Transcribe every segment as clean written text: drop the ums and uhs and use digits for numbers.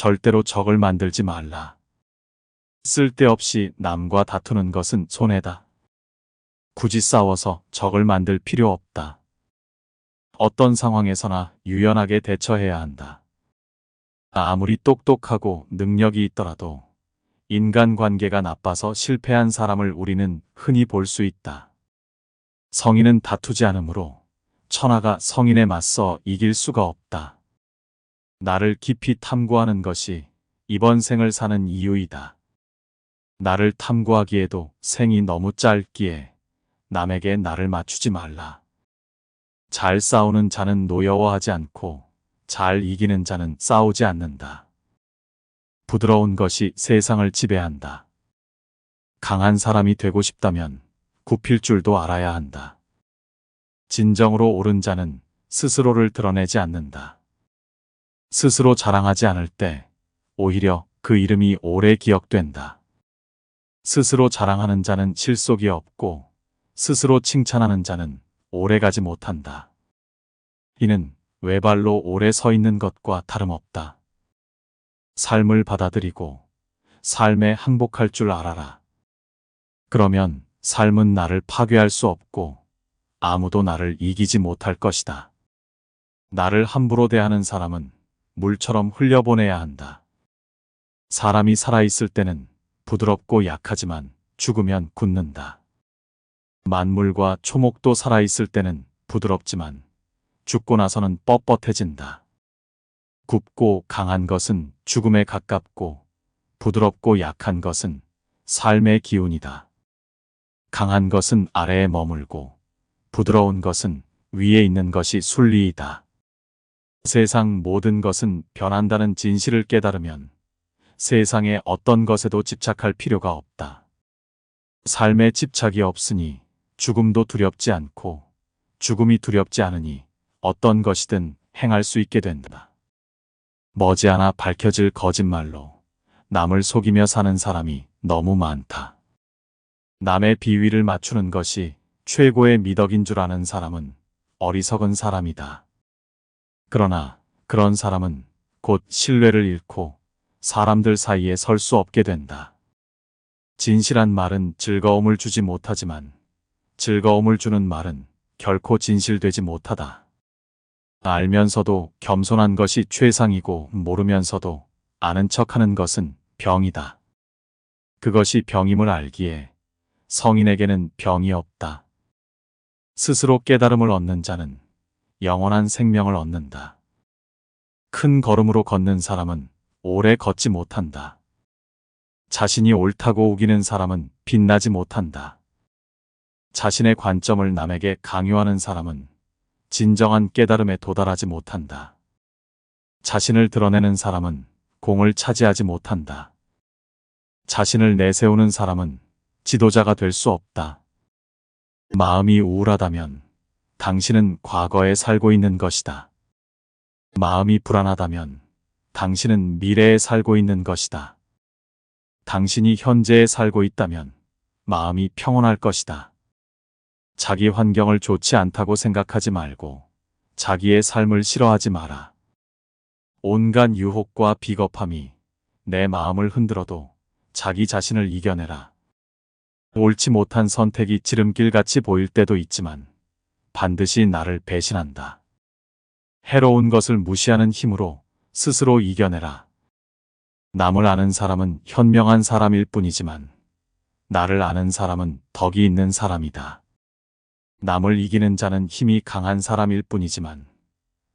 절대로 적을 만들지 말라. 쓸데없이 남과 다투는 것은 손해다. 굳이 싸워서 적을 만들 필요 없다. 어떤 상황에서나 유연하게 대처해야 한다. 아무리 똑똑하고 능력이 있더라도 인간관계가 나빠서 실패한 사람을 우리는 흔히 볼 수 있다. 성인은 다투지 않으므로 천하가 성인에 맞서 이길 수가 없다. 나를 깊이 탐구하는 것이 이번 생을 사는 이유이다. 나를 탐구하기에도 생이 너무 짧기에 남에게 나를 맞추지 말라. 잘 싸우는 자는 노여워하지 않고 잘 이기는 자는 싸우지 않는다. 부드러운 것이 세상을 지배한다. 강한 사람이 되고 싶다면 굽힐 줄도 알아야 한다. 진정으로 옳은 자는 스스로를 드러내지 않는다. 스스로 자랑하지 않을 때 오히려 그 이름이 오래 기억된다. 스스로 자랑하는 자는 실속이 없고 스스로 칭찬하는 자는 오래가지 못한다. 이는 외발로 오래 서 있는 것과 다름없다. 삶을 받아들이고 삶에 항복할 줄 알아라. 그러면 삶은 나를 파괴할 수 없고 아무도 나를 이기지 못할 것이다. 나를 함부로 대하는 사람은 물처럼 흘려보내야 한다. 사람이 살아있을 때는 부드럽고 약하지만 죽으면 굳는다. 만물과 초목도 살아있을 때는 부드럽지만 죽고 나서는 뻣뻣해진다. 굽고 강한 것은 죽음에 가깝고 부드럽고 약한 것은 삶의 기운이다. 강한 것은 아래에 머물고 부드러운 것은 위에 있는 것이 순리이다. 세상 모든 것은 변한다는 진실을 깨달으면 세상의 어떤 것에도 집착할 필요가 없다. 삶에 집착이 없으니 죽음도 두렵지 않고 죽음이 두렵지 않으니 어떤 것이든 행할 수 있게 된다. 머지않아 밝혀질 거짓말로 남을 속이며 사는 사람이 너무 많다. 남의 비위를 맞추는 것이 최고의 미덕인 줄 아는 사람은 어리석은 사람이다. 그러나 그런 사람은 곧 신뢰를 잃고 사람들 사이에 설 수 없게 된다. 진실한 말은 즐거움을 주지 못하지만 즐거움을 주는 말은 결코 진실되지 못하다. 알면서도 겸손한 것이 최상이고 모르면서도 아는 척하는 것은 병이다. 그것이 병임을 알기에 성인에게는 병이 없다. 스스로 깨달음을 얻는 자는 영원한 생명을 얻는다. 큰 걸음으로 걷는 사람은 오래 걷지 못한다. 자신이 옳다고 우기는 사람은 빛나지 못한다. 자신의 관점을 남에게 강요하는 사람은 진정한 깨달음에 도달하지 못한다. 자신을 드러내는 사람은 공을 차지하지 못한다. 자신을 내세우는 사람은 지도자가 될 수 없다. 마음이 우울하다면 당신은 과거에 살고 있는 것이다. 마음이 불안하다면 당신은 미래에 살고 있는 것이다. 당신이 현재에 살고 있다면 마음이 평온할 것이다. 자기 환경을 좋지 않다고 생각하지 말고 자기의 삶을 싫어하지 마라. 온갖 유혹과 비겁함이 내 마음을 흔들어도 자기 자신을 이겨내라. 옳지 못한 선택이 지름길같이 보일 때도 있지만 반드시 나를 배신한다. 해로운 것을 무시하는 힘으로 스스로 이겨내라. 남을 아는 사람은 현명한 사람일 뿐이지만 나를 아는 사람은 덕이 있는 사람이다. 남을 이기는 자는 힘이 강한 사람일 뿐이지만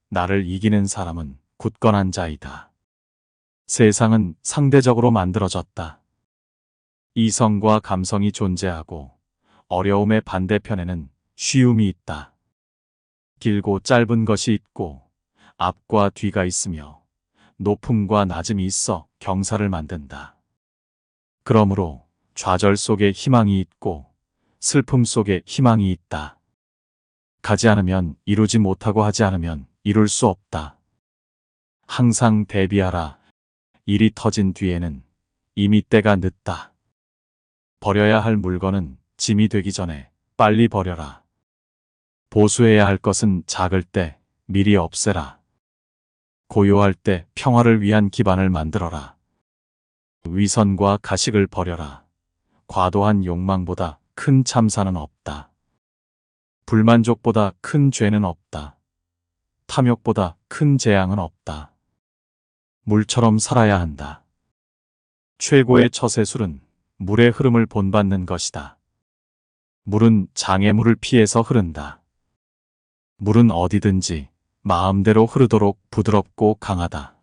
나를 이기는 사람은 굳건한 자이다. 세상은 상대적으로 만들어졌다. 이성과 감성이 존재하고 어려움의 반대편에는 쉬움이 있다. 길고 짧은 것이 있고 앞과 뒤가 있으며 높음과 낮음이 있어 경사를 만든다. 그러므로 좌절 속에 희망이 있고 슬픔 속에 희망이 있다. 가지 않으면 이루지 못하고 하지 않으면 이룰 수 없다. 항상 대비하라. 일이 터진 뒤에는 이미 때가 늦다. 버려야 할 물건은 짐이 되기 전에 빨리 버려라. 보수해야 할 것은 작을 때 미리 없애라. 고요할 때 평화를 위한 기반을 만들어라. 위선과 가식을 버려라. 과도한 욕망보다 큰 참사는 없다. 불만족보다 큰 죄는 없다. 탐욕보다 큰 재앙은 없다. 물처럼 살아야 한다. 최고의 처세술은 물의 흐름을 본받는 것이다. 물은 장애물을 피해서 흐른다. 물은 어디든지 마음대로 흐르도록 부드럽고 강하다.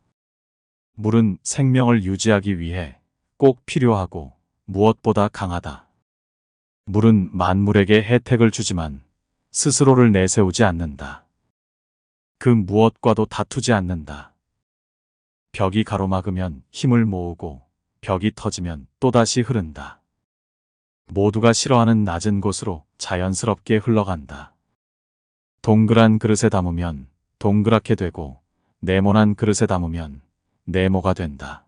물은 생명을 유지하기 위해 꼭 필요하고 무엇보다 강하다. 물은 만물에게 혜택을 주지만 스스로를 내세우지 않는다. 그 무엇과도 다투지 않는다. 벽이 가로막으면 힘을 모으고 벽이 터지면 또다시 흐른다. 모두가 싫어하는 낮은 곳으로 자연스럽게 흘러간다. 동그란 그릇에 담으면 동그랗게 되고 네모난 그릇에 담으면 네모가 된다.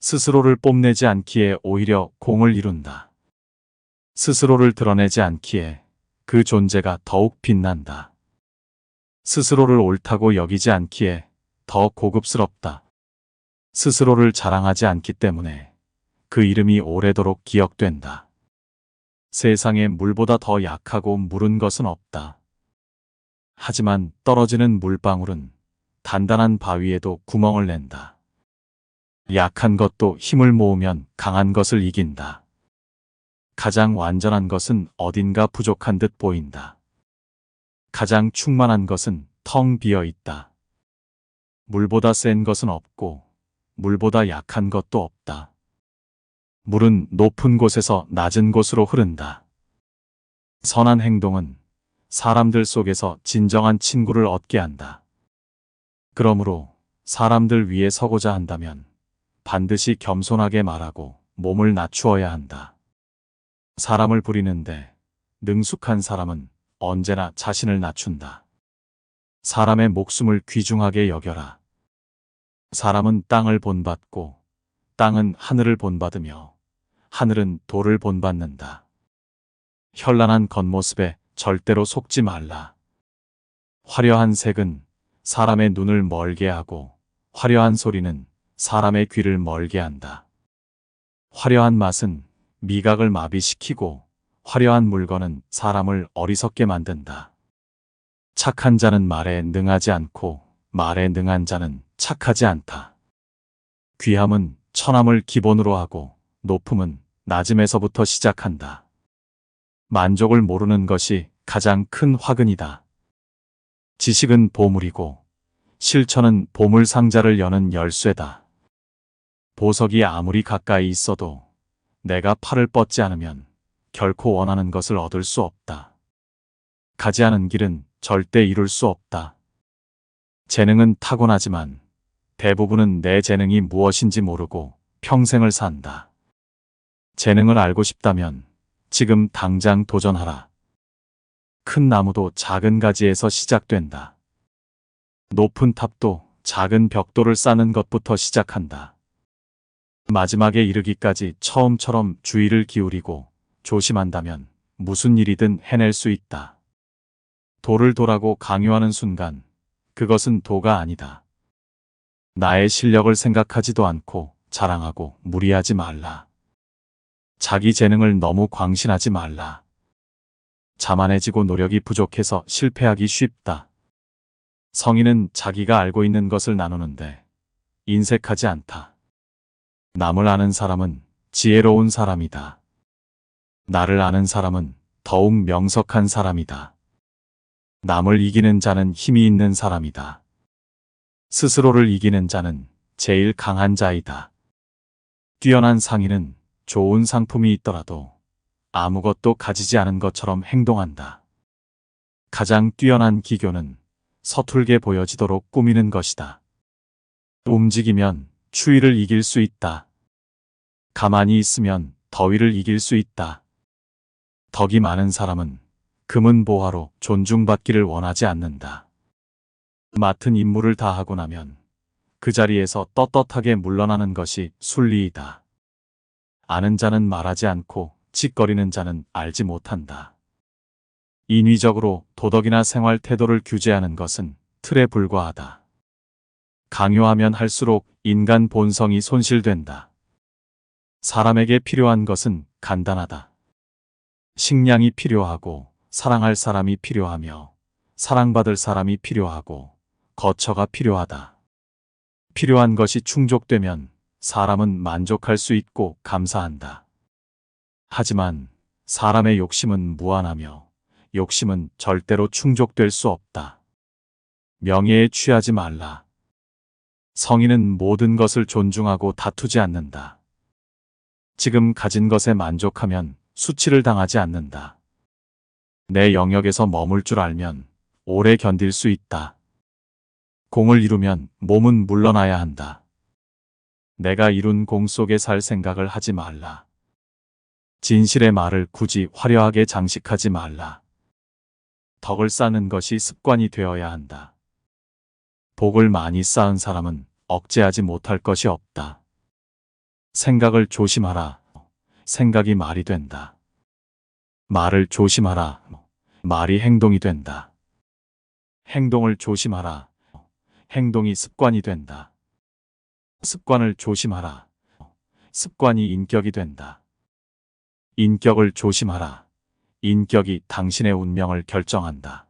스스로를 뽐내지 않기에 오히려 공을 이룬다. 스스로를 드러내지 않기에 그 존재가 더욱 빛난다. 스스로를 옳다고 여기지 않기에 더 고급스럽다. 스스로를 자랑하지 않기 때문에 그 이름이 오래도록 기억된다. 세상에 물보다 더 약하고 무른 것은 없다. 하지만 떨어지는 물방울은 단단한 바위에도 구멍을 낸다. 약한 것도 힘을 모으면 강한 것을 이긴다. 가장 완전한 것은 어딘가 부족한 듯 보인다. 가장 충만한 것은 텅 비어 있다. 물보다 센 것은 없고 물보다 약한 것도 없다. 물은 높은 곳에서 낮은 곳으로 흐른다. 선한 행동은 사람들 속에서 진정한 친구를 얻게 한다. 그러므로 사람들 위에 서고자 한다면 반드시 겸손하게 말하고 몸을 낮추어야 한다. 사람을 부리는데 능숙한 사람은 언제나 자신을 낮춘다. 사람의 목숨을 귀중하게 여겨라. 사람은 땅을 본받고 땅은 하늘을 본받으며 하늘은 돌을 본받는다. 현란한 겉모습에 절대로 속지 말라. 화려한 색은 사람의 눈을 멀게 하고 화려한 소리는 사람의 귀를 멀게 한다. 화려한 맛은 미각을 마비시키고 화려한 물건은 사람을 어리석게 만든다. 착한 자는 말에 능하지 않고 말에 능한 자는 착하지 않다. 귀함은 천함을 기본으로 하고 높음은 낮음에서부터 시작한다. 만족을 모르는 것이 가장 큰 화근이다. 지식은 보물이고 실천은 보물 상자를 여는 열쇠다. 보석이 아무리 가까이 있어도 내가 팔을 뻗지 않으면 결코 원하는 것을 얻을 수 없다. 가지 않은 길은 절대 이룰 수 없다. 재능은 타고나지만 대부분은 내 재능이 무엇인지 모르고 평생을 산다. 재능을 알고 싶다면 지금 당장 도전하라. 큰 나무도 작은 가지에서 시작된다. 높은 탑도 작은 벽돌을 쌓는 것부터 시작한다. 마지막에 이르기까지 처음처럼 주의를 기울이고 조심한다면 무슨 일이든 해낼 수 있다. 도를 도라고 강요하는 순간 그것은 도가 아니다. 나의 실력을 생각하지도 않고 자랑하고 무리하지 말라. 자기 재능을 너무 광신하지 말라. 자만해지고 노력이 부족해서 실패하기 쉽다. 성인은 자기가 알고 있는 것을 나누는데 인색하지 않다. 남을 아는 사람은 지혜로운 사람이다. 나를 아는 사람은 더욱 명석한 사람이다. 남을 이기는 자는 힘이 있는 사람이다. 스스로를 이기는 자는 제일 강한 자이다. 뛰어난 상인은 좋은 상품이 있더라도 아무것도 가지지 않은 것처럼 행동한다. 가장 뛰어난 기교는 서툴게 보여지도록 꾸미는 것이다. 움직이면 추위를 이길 수 있다. 가만히 있으면 더위를 이길 수 있다. 덕이 많은 사람은 금은 보화로 존중받기를 원하지 않는다. 맡은 임무를 다하고 나면 그 자리에서 떳떳하게 물러나는 것이 순리이다. 아는 자는 말하지 않고 찌꺼리는 자는 알지 못한다. 인위적으로 도덕이나 생활 태도를 규제하는 것은 틀에 불과하다. 강요하면 할수록 인간 본성이 손실된다. 사람에게 필요한 것은 간단하다. 식량이 필요하고 사랑할 사람이 필요하며 사랑받을 사람이 필요하고 거처가 필요하다. 필요한 것이 충족되면 사람은 만족할 수 있고 감사한다. 하지만 사람의 욕심은 무한하며 욕심은 절대로 충족될 수 없다. 명예에 취하지 말라. 성인은 모든 것을 존중하고 다투지 않는다. 지금 가진 것에 만족하면 수치를 당하지 않는다. 내 영역에서 머물 줄 알면 오래 견딜 수 있다. 공을 이루면 몸은 물러나야 한다. 내가 이룬 공 속에 살 생각을 하지 말라. 진실의 말을 굳이 화려하게 장식하지 말라. 덕을 쌓는 것이 습관이 되어야 한다. 복을 많이 쌓은 사람은 억제하지 못할 것이 없다. 생각을 조심하라. 생각이 말이 된다. 말을 조심하라. 말이 행동이 된다. 행동을 조심하라. 행동이 습관이 된다. 습관을 조심하라. 습관이 인격이 된다. 인격을 조심하라. 인격이 당신의 운명을 결정한다.